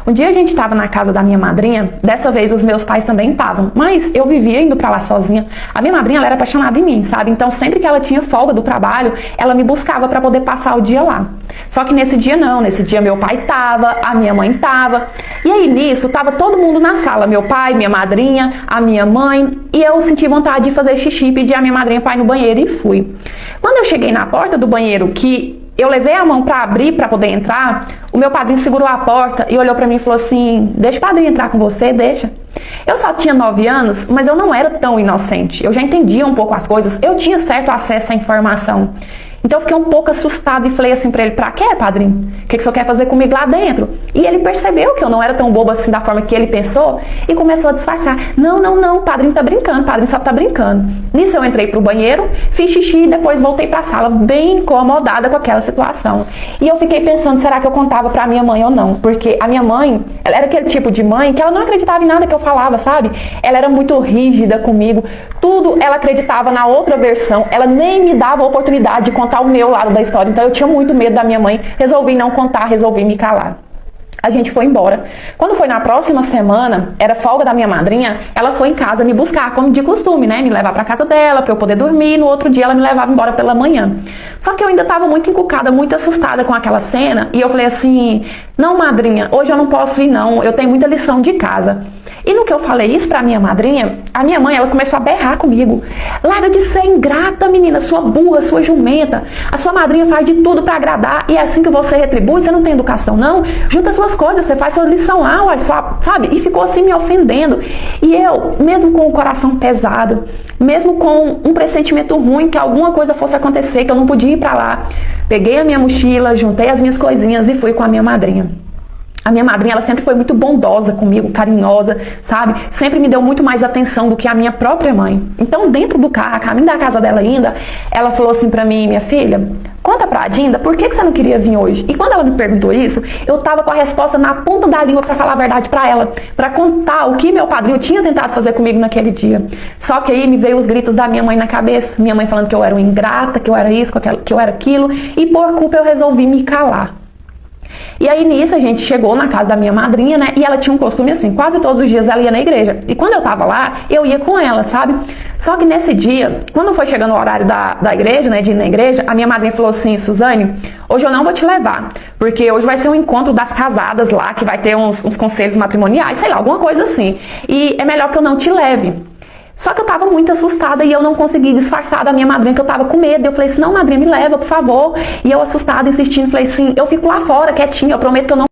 Um dia a gente estava na casa da minha madrinha, dessa vez os meus pais também estavam, mas eu vivia indo pra lá sozinha. A minha madrinha, ela era apaixonada em mim, sabe? Então sempre que ela tinha folga do trabalho, ela me buscava pra poder passar o dia lá. Só que nesse dia não, nesse dia meu pai tava, a minha mãe tava, e aí nisso tava todo mundo na sala, meu pai, minha madrinha, a minha mãe, e eu senti vontade de fazer xixi, pedi a minha madrinha pra ir no banheiro e fui. Quando eu cheguei na porta do banheiro, que eu levei a mão para abrir, para poder entrar, o meu padrinho segurou a porta e olhou para mim e falou assim: deixa o padrinho entrar com você, deixa. Eu só tinha 9 anos, mas eu não era tão inocente. Eu já entendia um pouco as coisas, eu tinha certo acesso à informação. Então eu fiquei um pouco assustada e falei assim pra ele: pra quê, padrinho? O que o senhor quer fazer comigo lá dentro? E ele percebeu que eu não era tão boba assim da forma que ele pensou e começou a disfarçar. Não, o padrinho tá brincando, o padrinho só tá brincando. Nisso eu entrei pro banheiro, fiz xixi e depois voltei pra sala bem incomodada com aquela situação. E eu fiquei pensando, será que eu contava pra minha mãe ou não? Porque a minha mãe, ela era aquele tipo de mãe que ela não acreditava em nada que eu falava, sabe? Ela era muito rígida comigo, tudo ela acreditava na outra versão, ela nem me dava a oportunidade de contar o meu lado da história, então eu tinha muito medo da minha mãe, resolvi não contar, resolvi me calar. A gente foi embora. Quando foi na próxima semana, era folga da minha madrinha, ela foi em casa me buscar, como de costume, né? Me levar pra casa dela, pra eu poder dormir, no outro dia ela me levava embora pela manhã. Só que eu ainda tava muito encucada, muito assustada com aquela cena, e eu falei assim: não, madrinha, hoje eu não posso ir não, eu tenho muita lição de casa. E no que eu falei isso pra minha madrinha, a minha mãe, ela começou a berrar comigo: larga de ser ingrata, menina, sua burra, sua jumenta, a sua madrinha faz de tudo pra agradar, e é assim que você retribui, você não tem educação não, junta suas coisas, você faz sua lição lá, olha só, sabe? E ficou assim me ofendendo. E eu, mesmo com o coração pesado, mesmo com um pressentimento ruim que alguma coisa fosse acontecer, que eu não podia ir pra lá, peguei a minha mochila, juntei as minhas coisinhas e fui com a minha madrinha. A minha madrinha, ela sempre foi muito bondosa comigo, carinhosa, sabe? Sempre me deu muito mais atenção do que a minha própria mãe. Então, dentro do carro, a caminho da casa dela ainda, ela falou assim pra mim: minha filha, conta pra Dinda, por que você não queria vir hoje? E quando ela me perguntou isso, eu tava com a resposta na ponta da língua pra falar a verdade pra ela, pra contar o que meu padrinho tinha tentado fazer comigo naquele dia. Só que aí me veio os gritos da minha mãe na cabeça, minha mãe falando que eu era uma ingrata, que eu era isso, que eu era aquilo, e por culpa eu resolvi me calar. E aí nisso a gente chegou na casa da minha madrinha, né? E ela tinha um costume assim, quase todos os dias ela ia na igreja. E quando eu tava lá, eu ia com ela, sabe? Só que nesse dia, quando foi chegando o horário da igreja, né? De ir na igreja, a minha madrinha falou assim: Suzane, hoje eu não vou te levar, porque hoje vai ser um encontro das casadas lá, que vai ter uns conselhos matrimoniais, sei lá, alguma coisa assim. E é melhor que eu não te leve. Só que eu tava muito assustada e eu não consegui disfarçar da minha madrinha que eu tava com medo. Eu falei assim: não, madrinha, me leva, por favor. E eu assustada, insistindo, falei assim: eu fico lá fora, quietinha, eu prometo que eu não